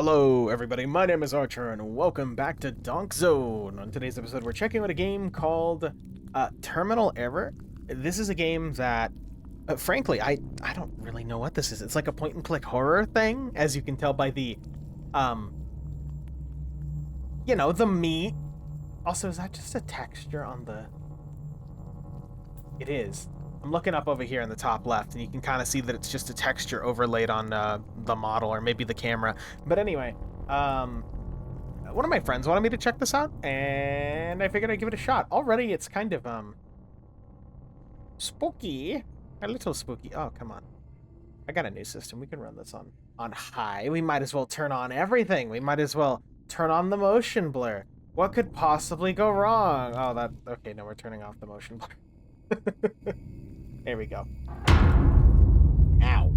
Hello everybody, my name is Archer and welcome back to Donk-Zone. On today's episode we're checking out a game called Terminal Error. This is a game that, frankly, I don't really know what this is. It's like a point-and-click horror thing, as you can tell by the, the meat. Also, is that just a texture on the... It is. I'm looking up over here in the top left, and you can kind of see that it's just a texture overlaid on the model, or maybe the camera. But anyway, one of my friends wanted me to check this out, and I figured I'd give it a shot. Already, it's kind of, spooky. A little spooky. Oh, come on. I got a new system. We can run this on high. We might as well turn on everything. We might as well turn on the motion blur. What could possibly go wrong? Oh, okay, no, we're turning off the motion blur. There we go. Ow.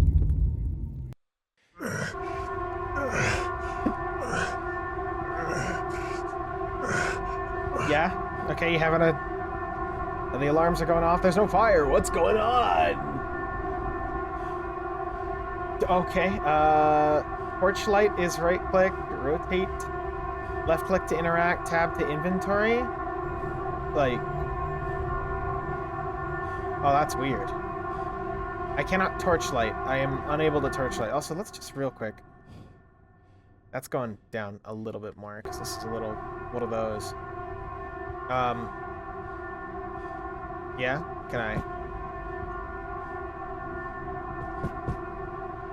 Yeah? Okay, you having the alarms are going off. There's no fire. What's going on? Okay, torch light is right click, rotate, left click to interact, tab to inventory. Like... Oh, that's weird. I cannot torchlight. I am unable to torchlight. Also, let's just real quick. That's going down a little bit more because this is a little one of those. Yeah, can I?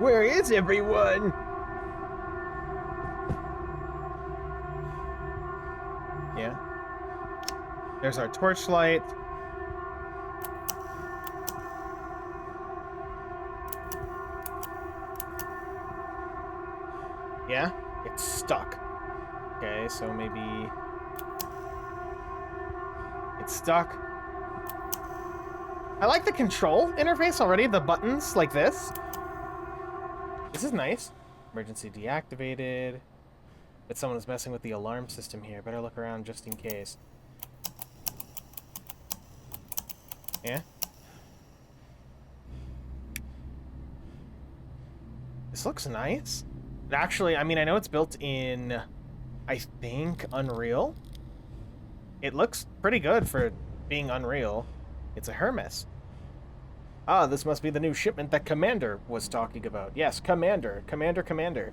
Where is everyone? Yeah. There's our torchlight. Yeah, it's stuck. Okay, so maybe it's stuck. I like the control interface already, the buttons like this. This is nice. Emergency deactivated. But someone is messing with the alarm system here. Better look around just in case. Yeah? This looks nice. Actually, I mean, I know it's built in, I think, Unreal. It looks pretty good for being Unreal. It's a Hermes. Ah, this must be the new shipment that Commander was talking about. Yes, Commander. Commander.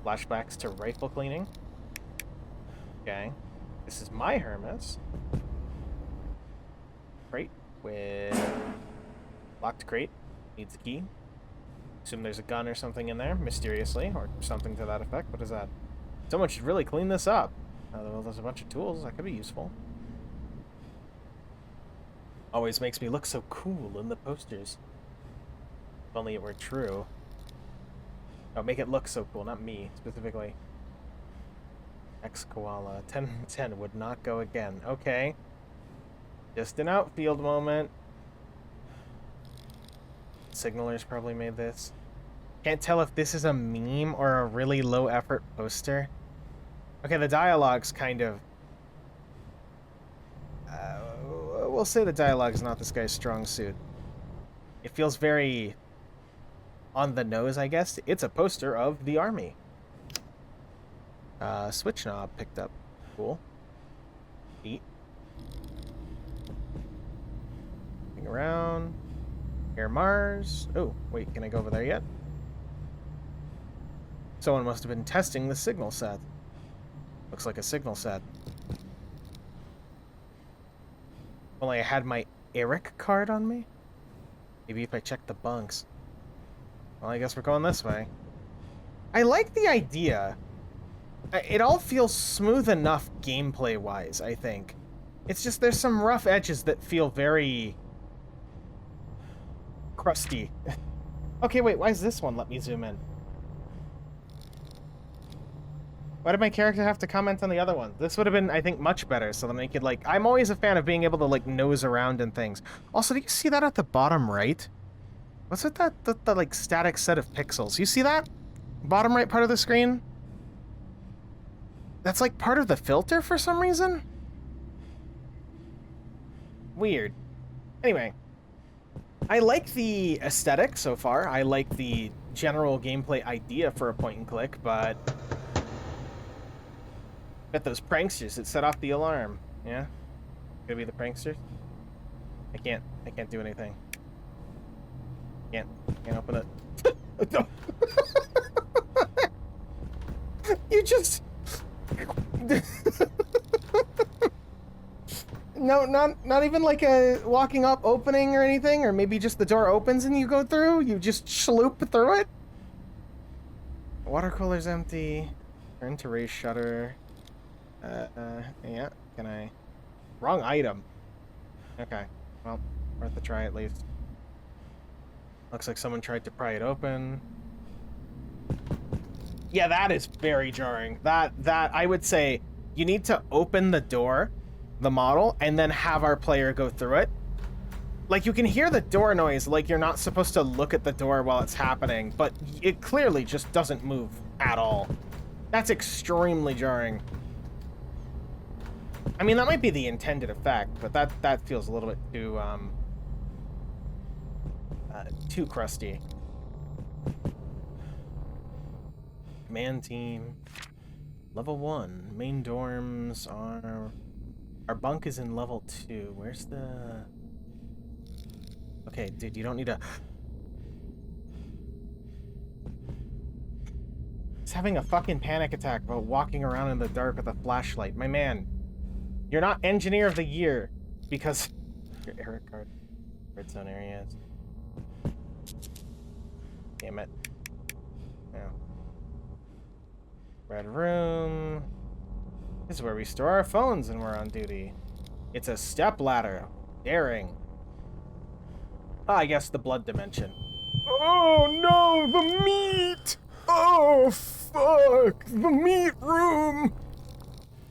Flashbacks to rifle cleaning. Okay. This is my Hermes. Crate with... Locked crate. Needs a key. Assume there's a gun or something in there, mysteriously, or something to that effect. What is that? Someone should really clean this up. Well, there's a bunch of tools. That could be useful. Always makes me look so cool in the posters. If only it were true. Oh, make it look so cool, not me, specifically. Ex-koala. 10 would not go again. Okay. Just an outfield moment. Signalers probably made this. Can't tell if this is a meme or a really low effort poster. Okay, the dialogue's kind of... we'll say the dialogue is not this guy's strong suit. It feels very on the nose, I guess. It's a poster of the army. Switch knob picked up. Cool. Eat. Looking around. Air Mars. Oh, wait, can I go over there yet? Someone must have been testing the signal set. Looks like a signal set. Only I had my Eric card on me? Maybe if I check the bunks. Well, I guess we're going this way. I like the idea. It all feels smooth enough gameplay-wise, I think. It's just there's some rough edges that feel very... crusty. Okay, wait, why is this one let me zoom in? Why did my character have to comment on the other one? This would have been, I think, much better, so then they could, like... I'm always a fan of being able to, like, nose around and things. Also, do you see that at the bottom right? What's with that, the like, static set of pixels? You see that? Bottom right part of the screen? That's, like, part of the filter for some reason? Weird. Anyway. I like the aesthetic so far. I like the general gameplay idea for a point and click, but Bet those pranksters that set off the alarm. Yeah? Could be the pranksters? I can't do anything. Can't open it. You just... No, not even like a walking up opening or anything, or maybe just the door opens and you go through? You just schloop through it? Water cooler's empty. Turn to raise shutter. Yeah, can I... Wrong item. Okay, well, worth a try at least. Looks like someone tried to pry it open. Yeah, that is very jarring. That I would say you need to open the door, the model, and then have our player go through it. Like, you can hear the door noise, like you're not supposed to look at the door while it's happening, but it clearly just doesn't move at all. That's extremely jarring. I mean, that might be the intended effect, but that feels a little bit too crusty. Command team. Level 1. Main dorms are... Our bunk is in level 2. Where's the... Okay, dude, you don't need to... He's having a fucking panic attack about walking around in the dark with a flashlight. My man, you're not engineer of the year because... Your error card. Red zone areas. Damn it. Yeah. Red room. This is where we store our phones when we're on duty. It's a step ladder. Daring. Ah, I guess the blood dimension. Oh no, the meat! Oh fuck, the meat room!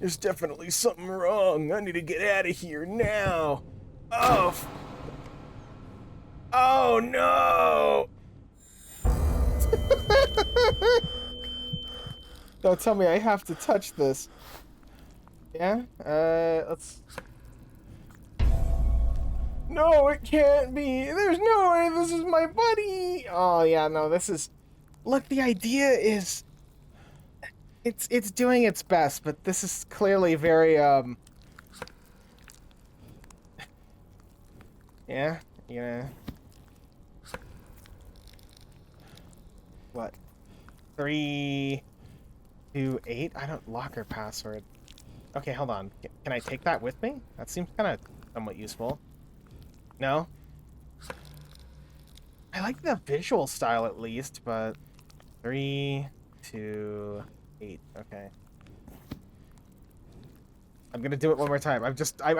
There's definitely something wrong. I need to get out of here now. Oh. Oh no! Don't tell me I have to touch this. Yeah? Let's... No, it can't be. There's no way this is my buddy. Oh, yeah, no, this is... Look, the idea is... It's doing its best, but this is clearly very, Yeah? Yeah. What? 328? I don't... Locker password. Okay, hold on. Can I take that with me? That seems kind of somewhat useful. No? I like the visual style at least, but... 3, 2, 8. Okay. I'm gonna do it one more time. I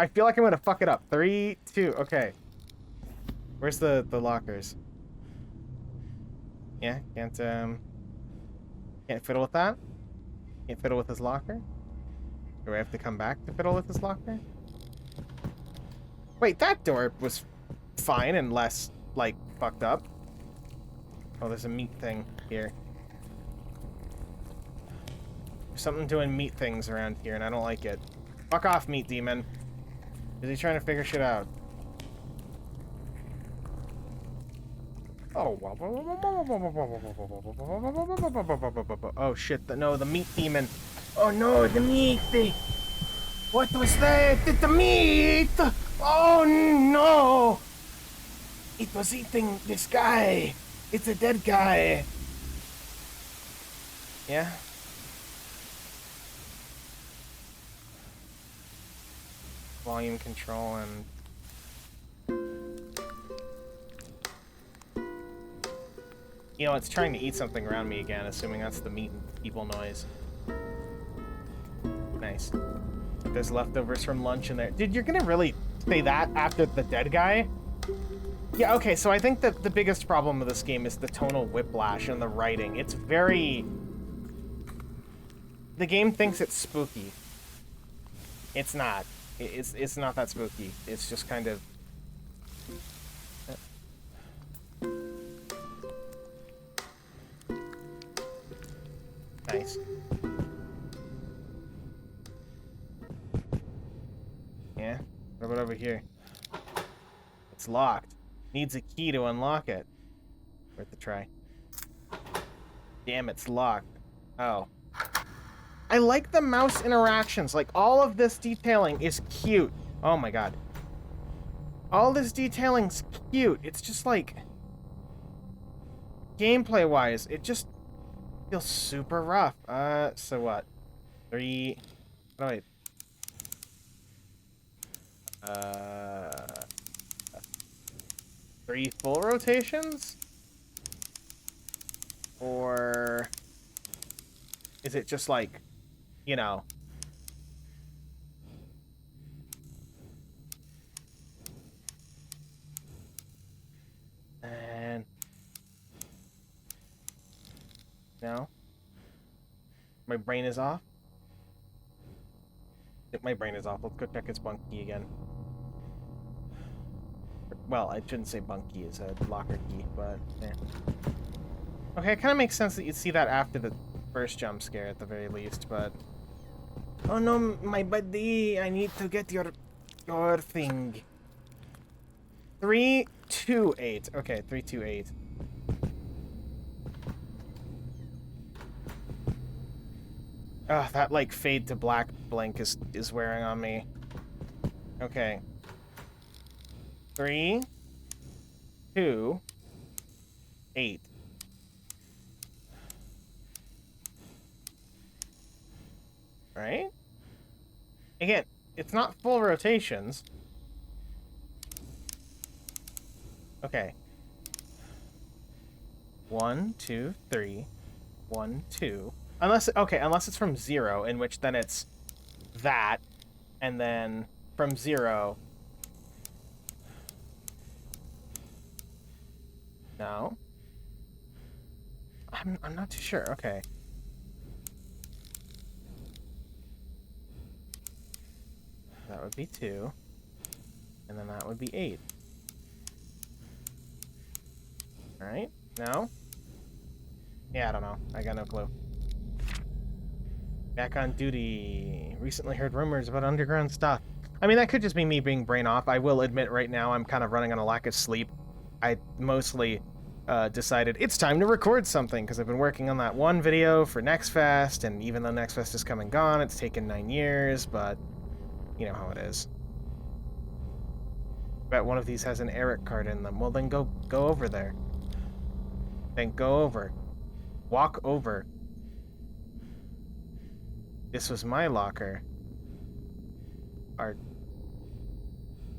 feel like I'm gonna fuck it up. 3, 2. Okay. Where's the lockers? Yeah, can't fiddle with that? Can't fiddle with his locker? Do I have to come back to fiddle with his locker? Wait, that door was fine and less, like, fucked up. Oh, there's a meat thing here. There's something doing meat things around here, and I don't like it. Fuck off, meat demon. Is he trying to figure shit out? Oh, oh shit, no, the meat demon. Oh no, the meat thing. What was that? The meat! Oh no! It was eating this guy. It's a dead guy. Yeah? Volume control and... You know, it's trying to eat something around me again, assuming that's the meat and people noise. Nice. There's leftovers from lunch in there. Dude, you're gonna really say that after the dead guy? Yeah, okay, so I think that the biggest problem with this game is the tonal whiplash and the writing. It's very... The game thinks it's spooky. It's not. It's not that spooky. It's just kind of... Nice. Yeah? What about over here? It's locked. Needs a key to unlock it. Worth a try. Damn, it's locked. Oh. I like the mouse interactions. Like, all of this detailing is cute. Oh my god. All this detailing's cute. It's just like... gameplay-wise, it just feels super rough. So what? 3... Oh, wait. 3 full rotations? Or... is it just like, you know... and... no? My brain is off? My brain is off. Let's go check its bunk key again. Well, I shouldn't say bunk key, it's a locker key, but... yeah. Okay, it kind of makes sense that you'd see that after the first jump scare at the very least, but... oh no, my buddy! I need to get your thing. 328. Okay, 328. Ugh, that, like, fade to black blink is wearing on me. Okay. 3, 2, 8. Right? Again, it's not full rotations. Okay. 1, 2, 3. 1, 2. Unless it's from 0, in which then it's that, and then from 0. No. I'm not too sure. Okay. That would be 2. And then that would be 8. Alright, no? Yeah, I don't know. I got no clue. Back on duty. Recently heard rumors about underground stuff. I mean, that could just be me being brain off. I will admit right now I'm kind of running on a lack of sleep. I mostly decided it's time to record something because I've been working on that one video for Next Fest, and even though Next Fest is come and gone, it's taken 9 years, but you know how it is. Bet one of these has an Eric card in them. Well, then go over there. Then go over. Walk over. This was my locker.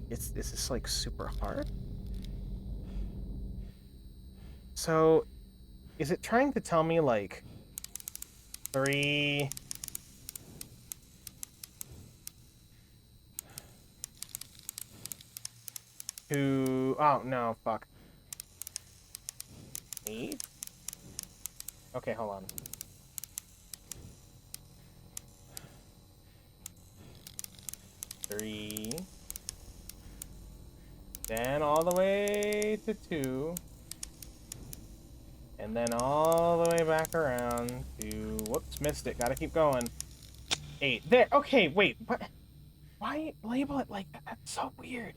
Is this like super hard? So, is it trying to tell me like 3... 2... oh no, fuck. 8? Okay, hold on. 3. Then all the way to 2. And then all the way back around to... whoops, missed it. Gotta keep going. 8. There. Okay, wait. What? Why label it like that? That's so weird.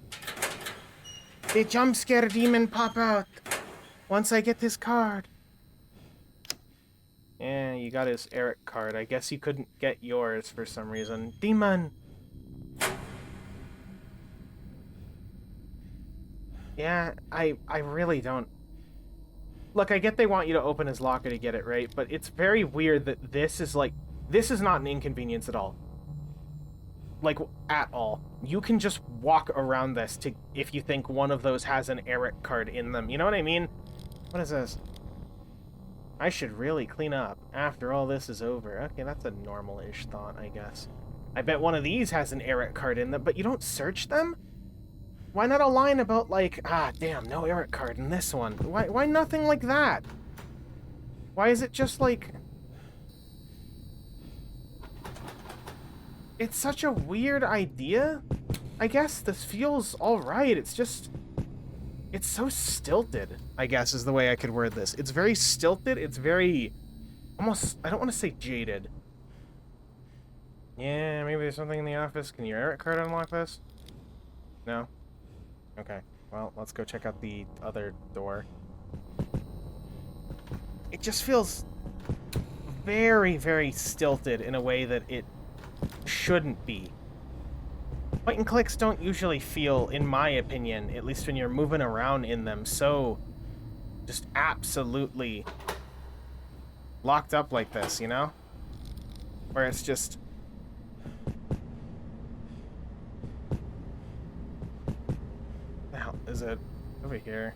The jump scare demon pop out once I get this card. Yeah, you got his Eric card. I guess you couldn't get yours for some reason. Demon! Yeah, I really don't... look, I get they want you to open his locker to get it, right? But it's very weird that this is like... this is not an inconvenience at all. Like, at all. You can just walk around this to if you think one of those has an Eric card in them. You know what I mean? What is this? I should really clean up after all this is over. Okay, that's a normal-ish thought, I guess. I bet one of these has an Eric card in them, but you don't search them? Why not a line about, like, ah, damn, no Eric card in this one? Why nothing like that? Why is it just, like... it's such a weird idea. I guess this feels alright. It's just... it's so stilted, I guess, is the way I could word this. It's very stilted. It's very... almost... I don't want to say jaded. Yeah, maybe there's something in the office. Can your Eric card unlock this? No? Okay. Well, let's go check out the other door. It just feels very, very stilted in a way that it shouldn't be. Point and clicks don't usually feel, in my opinion, at least when you're moving around in them, so just absolutely locked up like this, you know? Where it's just... What the hell is it? Over here.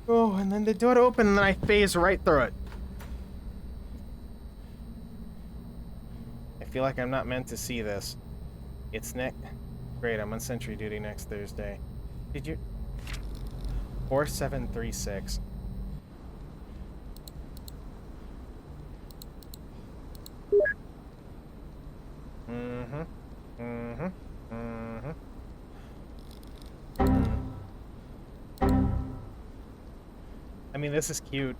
Oh, and then the door opened and then I phase right through it. I feel like I'm not meant to see this. It's Nick. Great, I'm on sentry duty next Thursday. Did you... 4736. I mean, this is cute.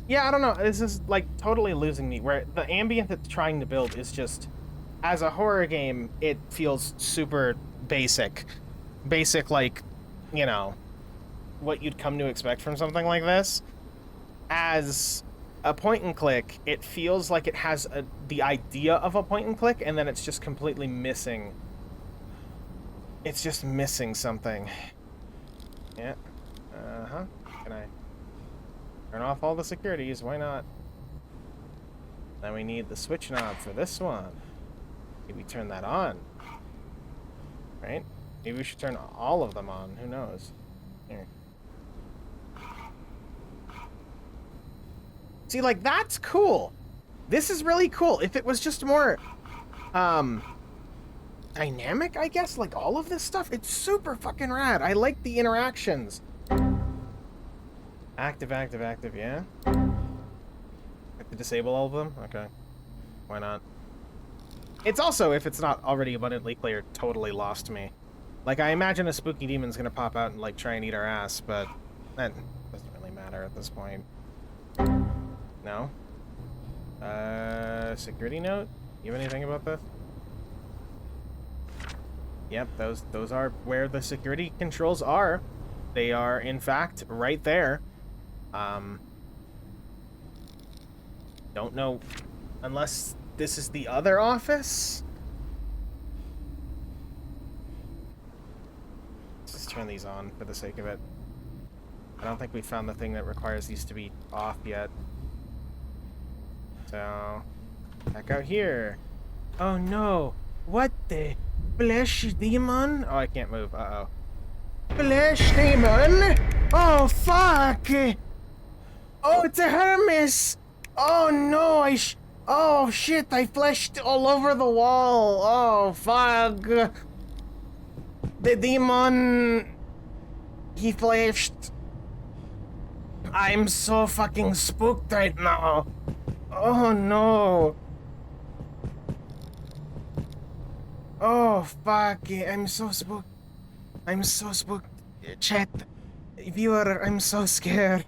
Yeah, I don't know. This is, like, totally losing me. Where the ambient it's trying to build is just... As a horror game, it feels super basic. Basic, like, you know, what you'd come to expect from something like this. As a point and click, it feels like it has the idea of a point and click, and then it's just completely missing. It's just missing something. Yeah. Can I turn off all the securities? Why not? Then we need the switch knob for this one. Maybe turn that on. Right? Maybe we should turn all of them on. Who knows? Here. See, like, that's cool. This is really cool. If it was just more, dynamic, I guess, like all of this stuff, it's super fucking rad. I like the interactions. Active, active, active, yeah? I have to disable all of them? Okay. Why not? It's also, if it's not already abundantly clear, totally lost me. Like, I imagine a spooky demon's gonna pop out and, like, try and eat our ass, but that doesn't really matter at this point. No? Security note? You have anything about this? Yep, those are where the security controls are. They are, in fact, right there. Don't know, unless this is the other office? Let's just turn these on for the sake of it. I don't think we found the thing that requires these to be off yet. So, back out here. Oh no, what the flesh demon? Oh, I can't move, uh-oh. Flesh demon? Oh, fuck! Oh, it's a Hermes! Oh no, oh shit, I fleshed all over the wall. Oh, fuck. The demon... He fleshed. I'm so fucking spooked right now. Oh no. Oh, fuck. I'm so spooked. I'm so spooked. Chat. Viewer, I'm so scared.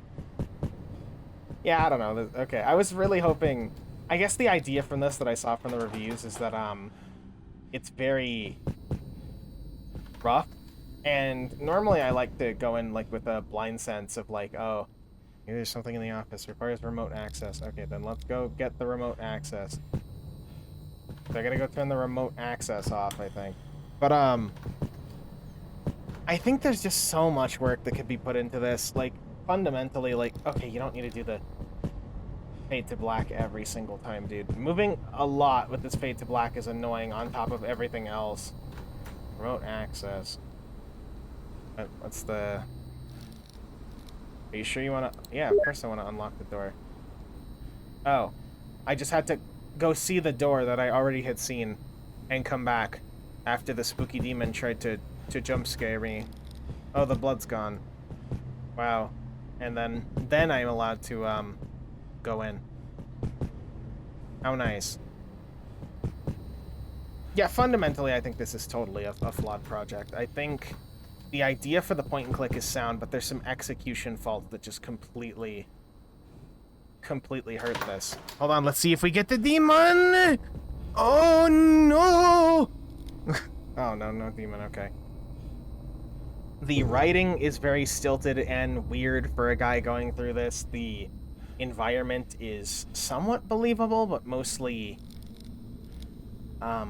Yeah, I don't know. Okay, I was really hoping... I guess the idea from this that I saw from the reviews is that, it's very rough. And normally I like to go in, like, with a blind sense of, like, oh, maybe there's something in the office. Requires remote access. Okay, then let's go get the remote access. So I gotta go turn the remote access off, I think. But, I think there's just so much work that could be put into this. Like, fundamentally, like, okay, you don't need to do the fade to black every single time, dude. Moving a lot with this fade to black is annoying on top of everything else. Remote access. What's the... Are you sure you want to... Yeah, of course I want to unlock the door. Oh. I just had to go see the door that I already had seen and come back after the spooky demon tried to jump scare me. Oh, the blood's gone. Wow. And then I'm allowed to, go in. How nice. Yeah, fundamentally, I think this is totally a flawed project. I think the idea for the point and click is sound, but there's some execution faults that just completely hurt this. Hold on, let's see if we get the demon! Oh, no! Oh, no, no demon, okay. The writing is very stilted and weird for a guy going through this. The environment is somewhat believable, but mostly, I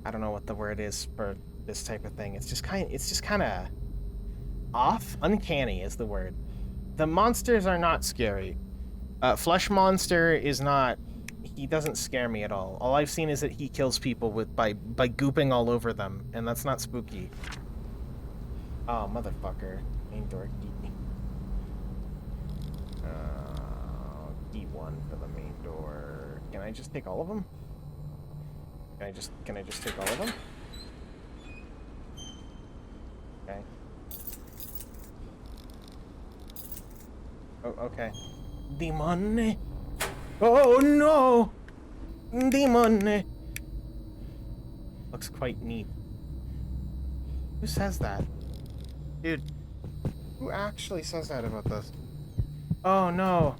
don't know what the word is for this type of thing. It's just kind of off. Uncanny is the word. The monsters are not scary. Flesh Monster is not. He doesn't scare me at all. All I've seen is that he kills people by gooping all over them, and that's not spooky. Oh, motherfucker. Main door key. D1 for the main door. Can I just take all of them? Can I just take all of them? Okay. Oh, okay. Demon. Oh no! Demon. Looks quite neat. Who says that? Dude, who actually says that about this? Oh no.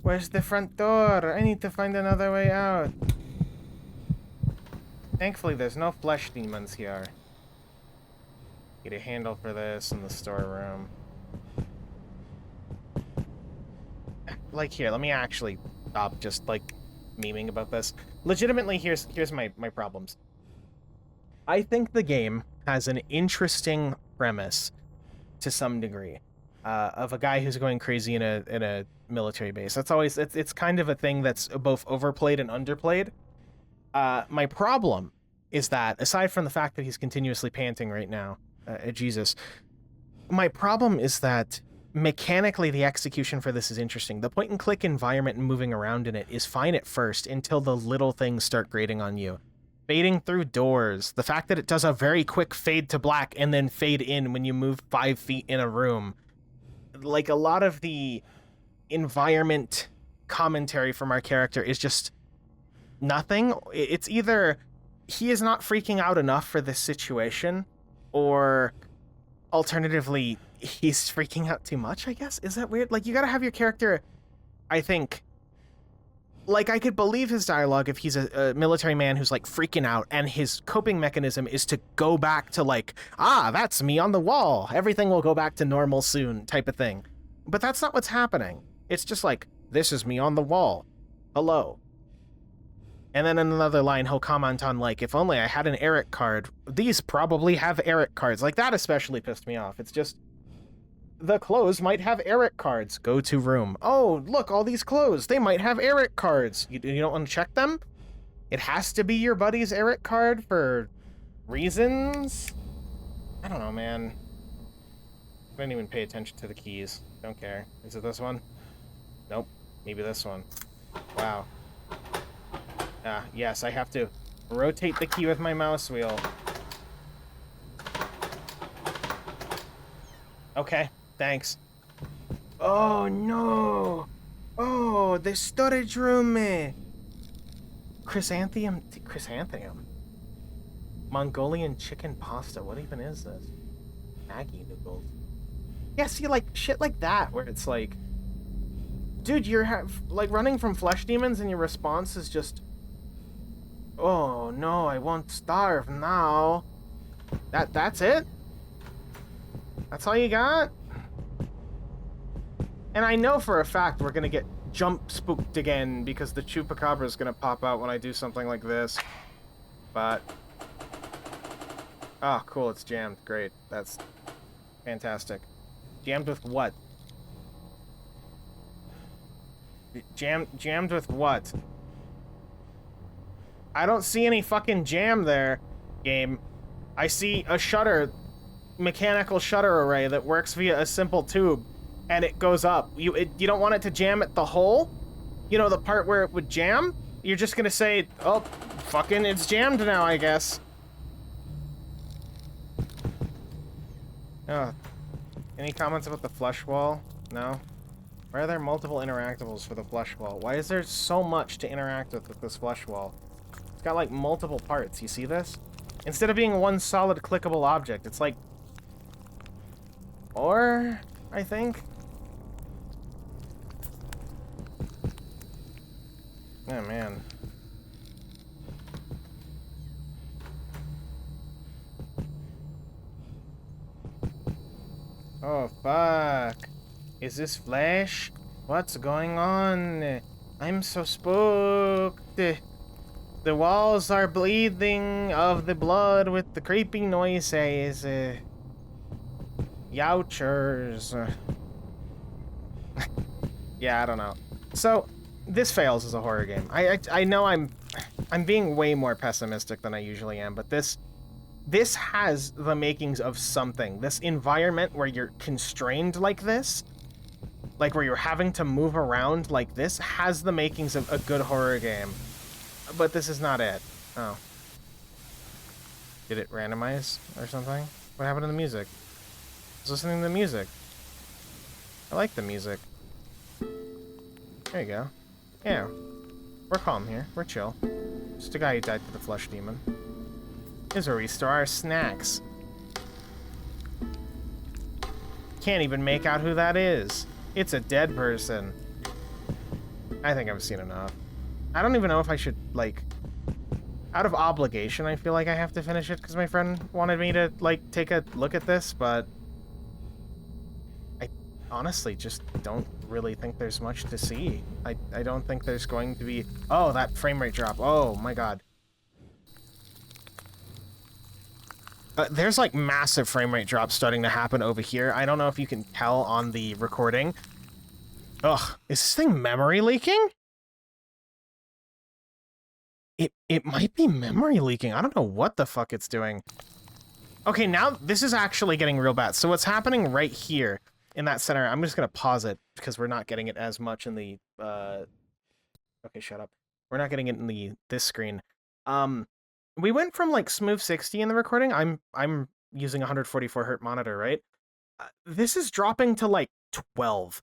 Where's the front door? I need to find another way out. Thankfully, there's no flesh demons here. Get a handle for this in the storeroom. Like, here, let me actually stop just, like, memeing about this. Legitimately, here's my problems. I think the game has an interesting premise, to some degree, of a guy who's going crazy in a military base. That's always, it's kind of a thing that's both overplayed and underplayed. My problem is that, aside from the fact that he's continuously panting right now, Jesus, my problem is that mechanically the execution for this is interesting. The point and click environment and moving around in it is fine at first until the little things start grating on you. Fading through doors, the fact that it does a very quick fade to black and then fade in when you move 5 feet in a room. Like, a lot of the environment commentary from our character is just nothing. It's either he is not freaking out enough for this situation, or alternatively, he's freaking out too much, I guess. Is that weird? Like, you gotta have your character, I think, like, I could believe his dialogue if he's a military man who's, like, freaking out, and his coping mechanism is to go back to, like, that's me on the wall. Everything will go back to normal soon, type of thing. But that's not what's happening. It's just like, this is me on the wall. Hello. And then in another line, he'll comment on, like, if only I had an Eric card. These probably have Eric cards. Like, that especially pissed me off. It's just, the clothes might have Eric cards. Go to room. Oh, look, all these clothes. They might have Eric cards. You don't want to check them? It has to be your buddy's Eric card for reasons? I don't know, man. I didn't even pay attention to the keys. Don't care. Is it this one? Nope. Maybe this one. Wow. Yes, I have to rotate the key with my mouse wheel. Okay, thanks. Oh, no. Oh, the storage room. Chrysanthemum. Mongolian chicken pasta. What even is this? Maggi noodles. Yeah, see, like, shit like that, where it's like, dude, you're like running from flesh demons and your response is just, oh no, I won't starve now. That's it? That's all you got? And I know for a fact we're gonna get jump spooked again because the chupacabra is gonna pop out when I do something like this. But, oh, cool, it's jammed. Great. That's fantastic. Jammed with what? Jammed with what? I don't see any fucking jam there, game. I see a shutter, mechanical shutter array that works via a simple tube, and it goes up. You don't want it to jam at the hole? You know, the part where it would jam? You're just gonna say, oh, fucking, it's jammed now, I guess. Any comments about the flush wall? No? Why are there multiple interactables for the flush wall? Why is there so much to interact with this flush wall? It's got, like, multiple parts. You see this? Instead of being one solid clickable object, it's like... Or, I think? Oh, man. Oh, fuck. Is this flesh? What's going on? I'm so spooked. The walls are bleeding of the blood with the creepy noises. Youchers. Yeah, I don't know. So, this fails as a horror game. I know I'm being way more pessimistic than I usually am, but this has the makings of something. This environment where you're constrained like this, like where you're having to move around like this, has the makings of a good horror game. But this is not it. Oh. Did it randomize or something? What happened to the music? I was listening to the music. I like the music. There you go. Yeah. We're calm here. We're chill. Just a guy who died to the flesh demon. Here's where we store our snacks. Can't even make out who that is. It's a dead person. I think I've seen enough. I don't even know if I should, like... Out of obligation, I feel like I have to finish it because my friend wanted me to, like, take a look at this, but... I honestly just don't really think there's much to see. I don't think there's going to be... Oh, that frame rate drop. Oh, my god. There's, like, massive frame rate drops starting to happen over here. I don't know if you can tell on the recording. Ugh, is this thing memory leaking? It might be memory leaking. I don't know what the fuck it's doing. Okay, now this is actually getting real bad. So what's happening right here in that center, I'm just going to pause it because we're not getting it as much in the... Okay, shut up. We're not getting it in this screen. We went from like smooth 60 in the recording. I'm using 144 hertz monitor, right? This is dropping to like 12.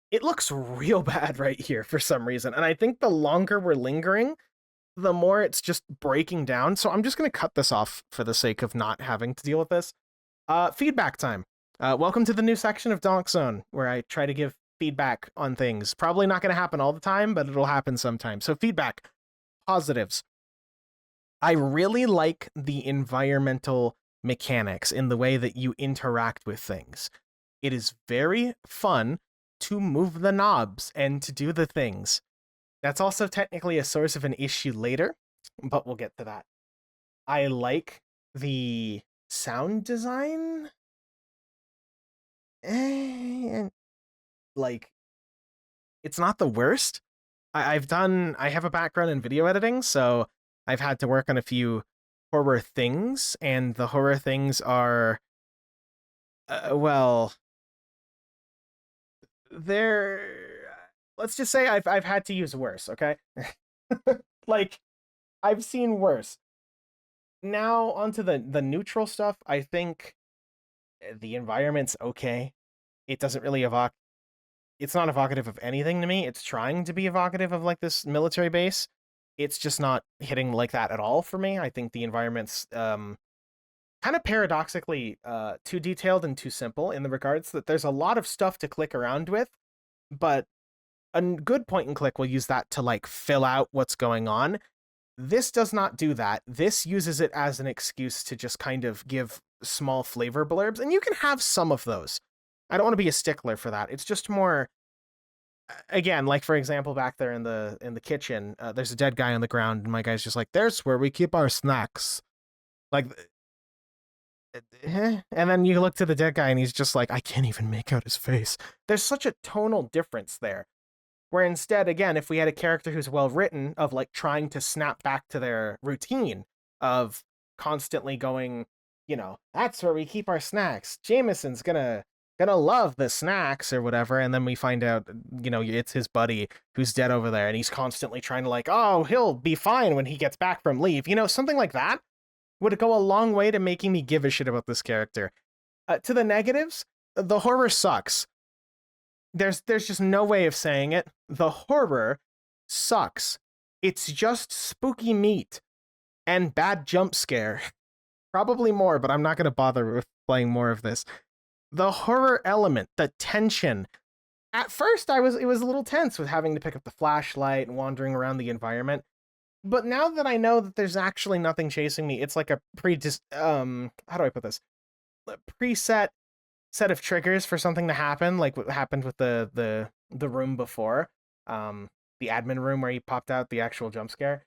It looks real bad right here for some reason. And I think the longer we're lingering, the more it's just breaking down. So I'm just going to cut this off for the sake of not having to deal with this. Feedback time. Welcome to the new section of Donk-Zone, where I try to give feedback on things. Probably not going to happen all the time, but it'll happen sometime. So feedback. Positives. I really like the environmental mechanics in the way that you interact with things. It is very fun to move the knobs and to do the things. That's also technically a source of an issue later, but we'll get to that. I like the sound design. Like, it's not the worst. I have a background in video editing, so I've had to work on a few horror things, and the horror things are, well, let's just say I've had to use worse, okay? Like, I've seen worse. Now, onto the neutral stuff, I think the environment's okay. It doesn't really it's not evocative of anything to me. It's trying to be evocative of, like, this military base. It's just not hitting like that at all for me. I think the environment's kind of paradoxically too detailed and too simple in the regards that there's a lot of stuff to click around with, but a good point and click will use that to, like, fill out what's going on. This does not do that. This uses it as an excuse to just kind of give small flavor blurbs, and you can have some of those. I don't want to be a stickler for that. It's just more, again, like, for example, back there in the kitchen, there's a dead guy on the ground, and my guy's just like, "There's where we keep our snacks." Like, and then you look to the dead guy, and he's just like, I can't even make out his face. There's such a tonal difference there. Where instead, again, if we had a character who's well written, of, like, trying to snap back to their routine of constantly going, you know, that's where we keep our snacks. Jameson's gonna love the snacks or whatever, and then we find out, you know, it's his buddy who's dead over there, and he's constantly trying to, like, oh, he'll be fine when he gets back from leave. You know, something like that would go a long way to making me give a shit about this character. To the negatives, the horror sucks. There's just no way of saying it. The horror sucks. It's just spooky meat and bad jump scare. Probably more, but I'm not going to bother with playing more of this. The horror element, the tension. At first, it was a little tense with having to pick up the flashlight and wandering around the environment. But now that I know that there's actually nothing chasing me, it's like a how do I put this? A preset set of triggers for something to happen, like what happened with the room before, um, the admin room where he popped out the actual jump scare.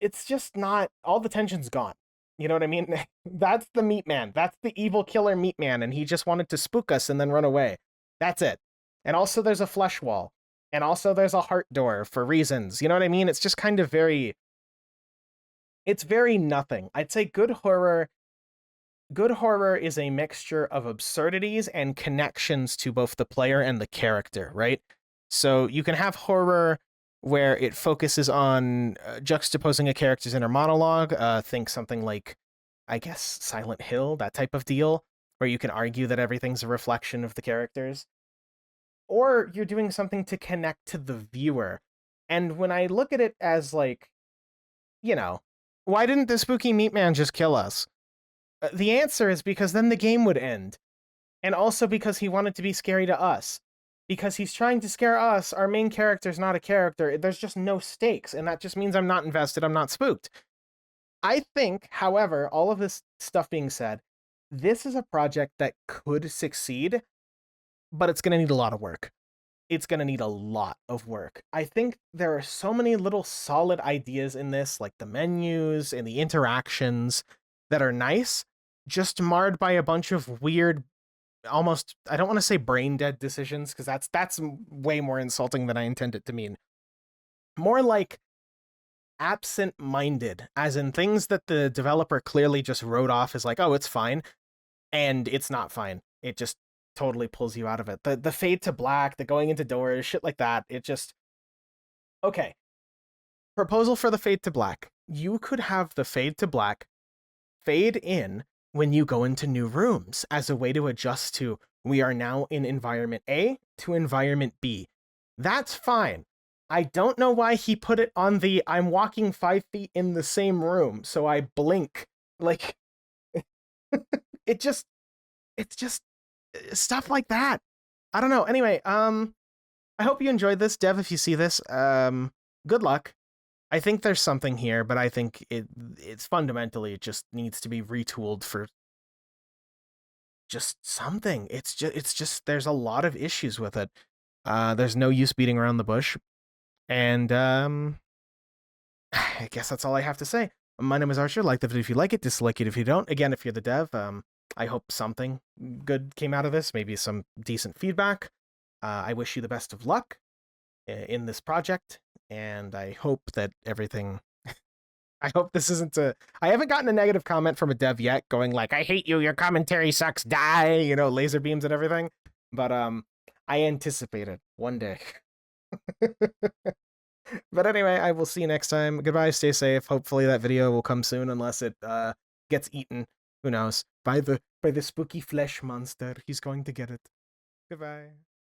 It's just not, all the tension's gone. You know what I mean? That's the meat man. That's the evil killer meat man, and he just wanted to spook us and then run away. That's it. And also there's a flesh wall. And also there's a heart door for reasons. You know what I mean? It's just kind of very, it's very nothing. I'd say good horror is a mixture of absurdities and connections to both the player and the character, right? So you can have horror where it focuses on juxtaposing a character's inner monologue. Think something like, I guess, Silent Hill, that type of deal, where you can argue that everything's a reflection of the characters. Or you're doing something to connect to the viewer. And when I look at it as like, you know, why didn't the spooky meat man just kill us? The answer is because then the game would end. And also because he wanted to be scary to us. Because he's trying to scare us, our main character's not a character. There's just no stakes, and that just means I'm not invested, I'm not spooked. I think, however, all of this stuff being said, this is a project that could succeed, but it's going to need a lot of work. It's going to need a lot of work. I think there are so many little solid ideas in this, like the menus and the interactions, that are nice, just marred by a bunch of weird, almost, I don't want to say brain dead decisions, because that's way more insulting than I intend it to mean. More like absent minded, as in things that the developer clearly just wrote off as like, oh, it's fine, and it's not fine. It just totally pulls you out of it. The fade to black, the going into doors, shit like that. It just, okay. Proposal for the fade to black. You could have the fade to black fade in when you go into new rooms as a way to adjust to, we are now in environment A to environment B. That's fine. I don't know why he put it on the I'm walking 5 feet in the same room, so I blink. Like, it's just stuff like that. I don't know. Anyway, I hope you enjoyed this, Dev. If you see this, good luck. I think there's something here, but I think it's fundamentally, it just needs to be retooled for just something. It's just there's a lot of issues with it. There's no use beating around the bush. And I guess that's all I have to say. My name is Archer. Like the video if you like it, dislike it if you don't. Again, if you're the dev, I hope something good came out of this, maybe some decent feedback. I wish you the best of luck in this project, and I hope that everything. I hope this isn't a. I haven't gotten a negative comment from a dev yet, going like, "I hate you. Your commentary sucks. Die." You know, laser beams and everything. But I anticipate it one day. But anyway, I will see you next time. Goodbye. Stay safe. Hopefully that video will come soon, unless it gets eaten. Who knows? By the spooky flesh monster. He's going to get it. Goodbye.